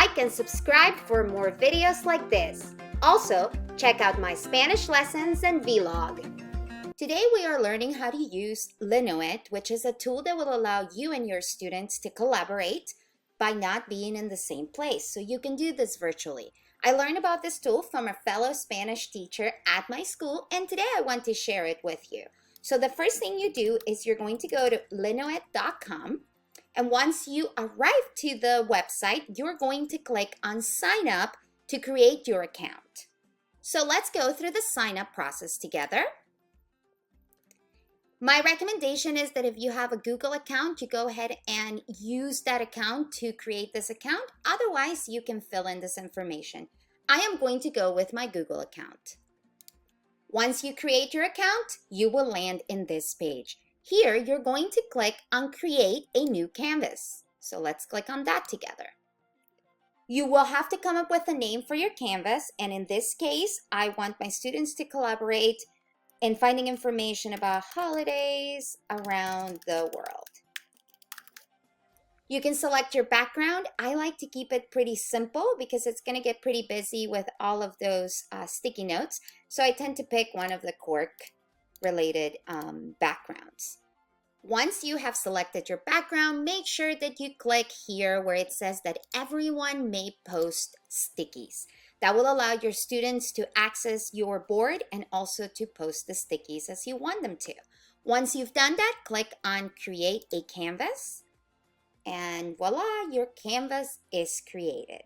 Like and subscribe for more videos like this. Also, check out my Spanish lessons and vlog. Today we are learning how to use Linoit, which is a tool that will allow you and your students to collaborate by not being in the same place. So you can do this virtually. I learned about this tool from a fellow Spanish teacher at my school, and today I want to share it with you. So the first thing you do is you're going to go to linoit.com, and once you arrive to the website, you're going to click on sign up to create your account. So let's go through the sign up process together. My recommendation is that if you have a Google account, you go ahead and use that account to create this account. Otherwise, you can fill in this information. I am going to go with my Google account. Once you create your account, you will land in this page. Here, you're going to click on Create a New Canvas. So let's click on that together. You will have to come up with a name for your canvas, and in this case, I want my students to collaborate in finding information about holidays around the world. You can select your background. I like to keep it pretty simple because it's going to get pretty busy with all of those sticky notes. So I tend to pick one of the cork-related backgrounds. Once you have selected your background, make sure that you click here where it says that everyone may post stickies. That will allow your students to access your board and also to post the stickies as you want them to. Once you've done that, click on Create a Canvas, and voila, your canvas is created.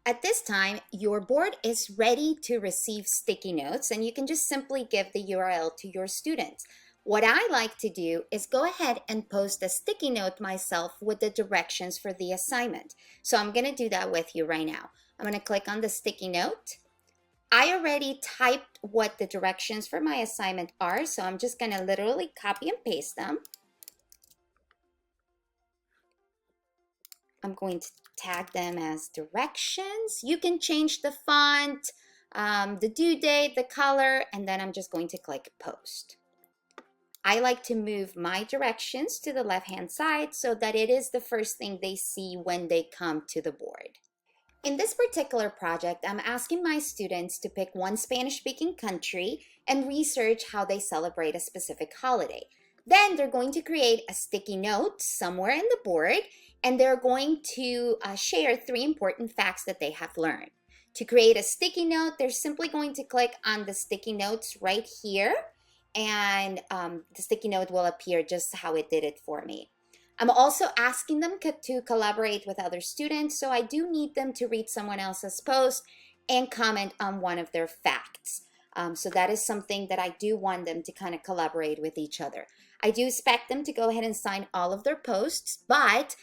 At this time, your board is ready to receive sticky notes, and you can just simply give the URL to your students. What I like to do is go ahead and post a sticky note myself with the directions for the assignment. So I'm going to do that with you right now. I'm going to click on the sticky note. I already typed what the directions for my assignment are, so I'm just going to literally copy and paste them. I'm going to tag them as directions. You can change the font, the due date, the color, and then I'm just going to click post. I like to move my directions to the left-hand side so that it is the first thing they see when they come to the board. In this particular project, I'm asking my students to pick one Spanish-speaking country and research how they celebrate a specific holiday. Then they're going to create a sticky note somewhere in the board, and they're going to share 3 important facts that they have learned. To create a sticky note, they're simply going to click on the sticky notes right here, and the sticky note will appear just how it did it for me. I'm also asking them to collaborate with other students, so I do need them to read someone else's post and comment on one of their facts. So that is something that I do want them to kind of collaborate with each other. I do expect them to go ahead and sign all of their posts, but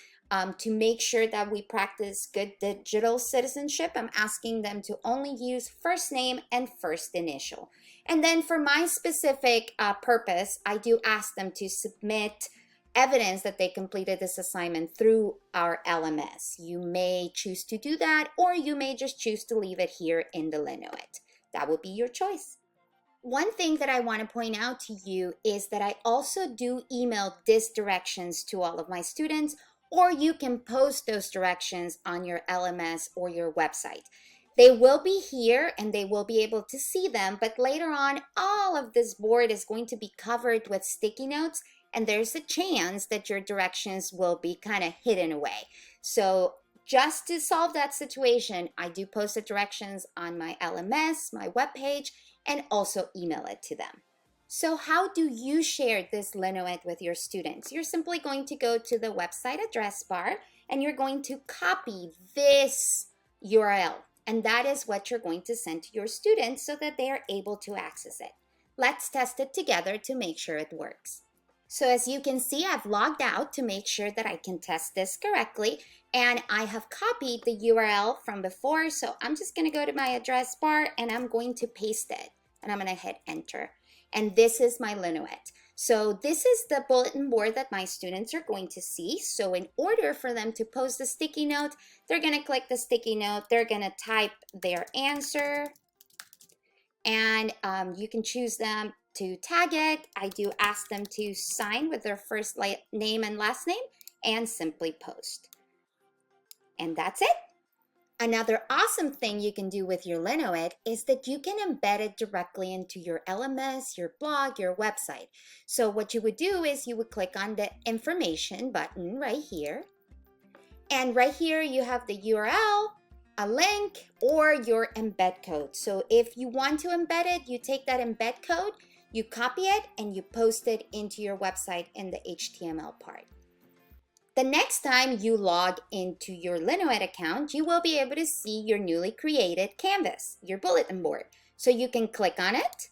to make sure that we practice good digital citizenship, I'm asking them to only use first name and first initial. And then for my specific purpose, I do ask them to submit evidence that they completed this assignment through our LMS. You may choose to do that, or you may just choose to leave it here in the Linoit. That would be your choice. One thing that I want to point out to you is that I also do email these directions to all of my students, or you can post those directions on your LMS or your website. They will be here and they will be able to see them, but later on, all of this board is going to be covered with sticky notes, and there's a chance that your directions will be kind of hidden away. So just to solve that situation, I do post the directions on my LMS, my webpage, and also email it to them. So how do you share this Linoit with your students? You're simply going to go to the website address bar and you're going to copy this URL. And that is what you're going to send to your students so that they are able to access it. Let's test it together to make sure it works. So as you can see, I've logged out to make sure that I can test this correctly, and I have copied the URL from before, so I'm just going to go to my address bar and I'm going to paste it, and I'm going to hit enter. And this is my Linoit. So this is the bulletin board that my students are going to see. So in order for them to post the sticky note, they're going to click the sticky note, they're going to type their answer, and you can choose them to tag it. I do ask them to sign with their first name and last name and simply post. And that's it. Another awesome thing you can do with your Linoit is that you can embed it directly into your LMS, your blog, your website. So what you would do is you would click on the information button right here. And right here you have the URL, a link, or your embed code. So if you want to embed it, you take that embed code, you copy it, and you post it into your website in the HTML part. The next time you log into your Linoit account, you will be able to see your newly created canvas, your bulletin board. So you can click on it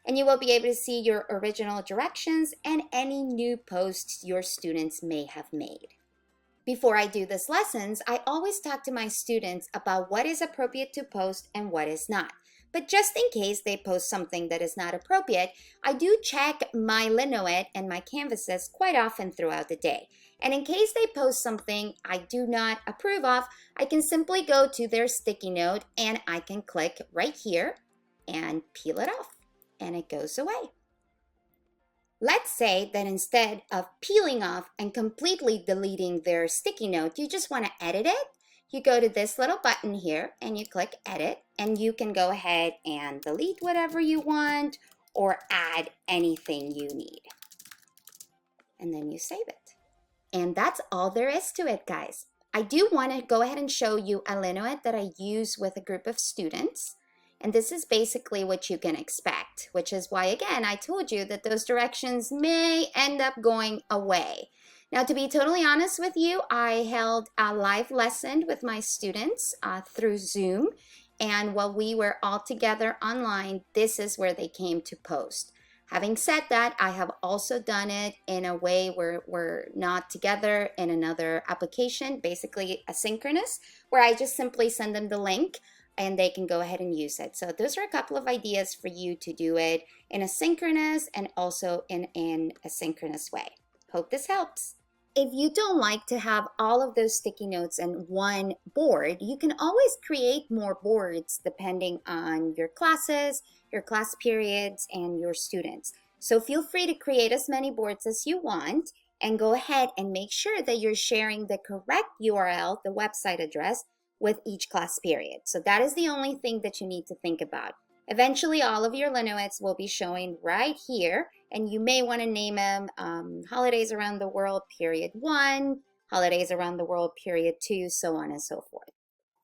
and you will be able to see your original directions and any new posts your students may have made. Before I do these lessons, I always talk to my students about what is appropriate to post and what is not. But just in case they post something that is not appropriate, I do check my Linoit and my canvases quite often throughout the day. And in case they post something I do not approve of, I can simply go to their sticky note and I can click right here and peel it off, and it goes away. Let's say that instead of peeling off and completely deleting their sticky note, you just want to edit it. You go to this little button here and you click edit, and you can go ahead and delete whatever you want or add anything you need. And then you save it. And that's all there is to it, guys. I do want to go ahead and show you a Linoit that I use with a group of students. And this is basically what you can expect, which is why, again, I told you that those directions may end up going away. Now, to be totally honest with you, I held a live lesson with my students through Zoom. And while we were all together online, this is where they came to post. Having said that, I have also done it in a way where we're not together in another application, basically asynchronous, where I just simply send them the link and they can go ahead and use it. So those are a couple of ideas for you to do it in a synchronous and also in an asynchronous way. Hope this helps. If you don't like to have all of those sticky notes in one board, you can always create more boards depending on your classes, your class periods, and your students. So feel free to create as many boards as you want and go ahead and make sure that you're sharing the correct URL, the website address, with each class period. So that is the only thing that you need to think about. Eventually, all of your Linoits will be showing right here, and you may want to name them Holidays Around the World Period 1, Holidays Around the World Period 2, so on and so forth.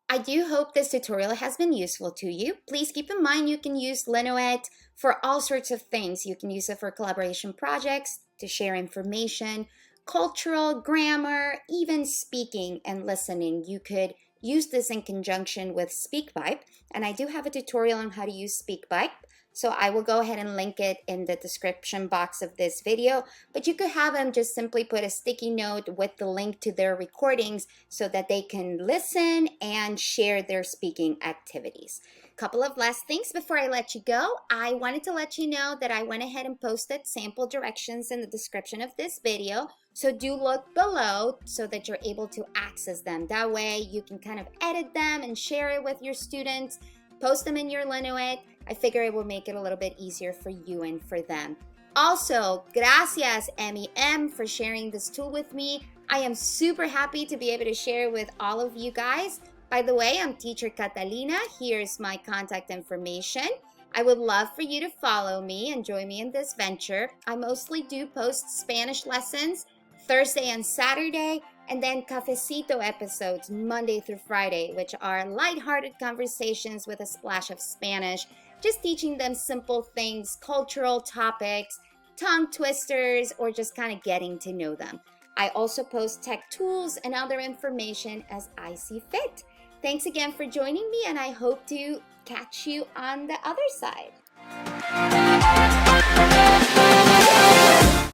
I do hope this tutorial has been useful to you. Please keep in mind you can use Linoit for all sorts of things. You can use it for collaboration projects, to share information, cultural, grammar, even speaking and listening. You could use this in conjunction with Speakpipe, and I do have a tutorial on how to use Speakpipe, so I will go ahead and link it in the description box of this video, but you could have them just simply put a sticky note with the link to their recordings so that they can listen and share their speaking activities. Couple of last things before I let you go. I wanted to let you know that I went ahead and posted sample directions in the description of this video, so do look below so that you're able to access them. That way you can kind of edit them and share it with your students, post them in your Linoit. I figure it will make it a little bit easier for you and for them. Also, gracias MEM for sharing this tool with me. I am super happy to be able to share it with all of you guys. By the way, I'm teacher Catalina. Here's my contact information. I would love for you to follow me and join me in this venture. I mostly do post Spanish lessons Thursday and Saturday, and then cafecito episodes Monday through Friday, which are lighthearted conversations with a splash of Spanish, just teaching them simple things, cultural topics, tongue twisters, or just kind of getting to know them. I also post tech tools and other information as I see fit. Thanks again for joining me, and I hope to catch you on the other side.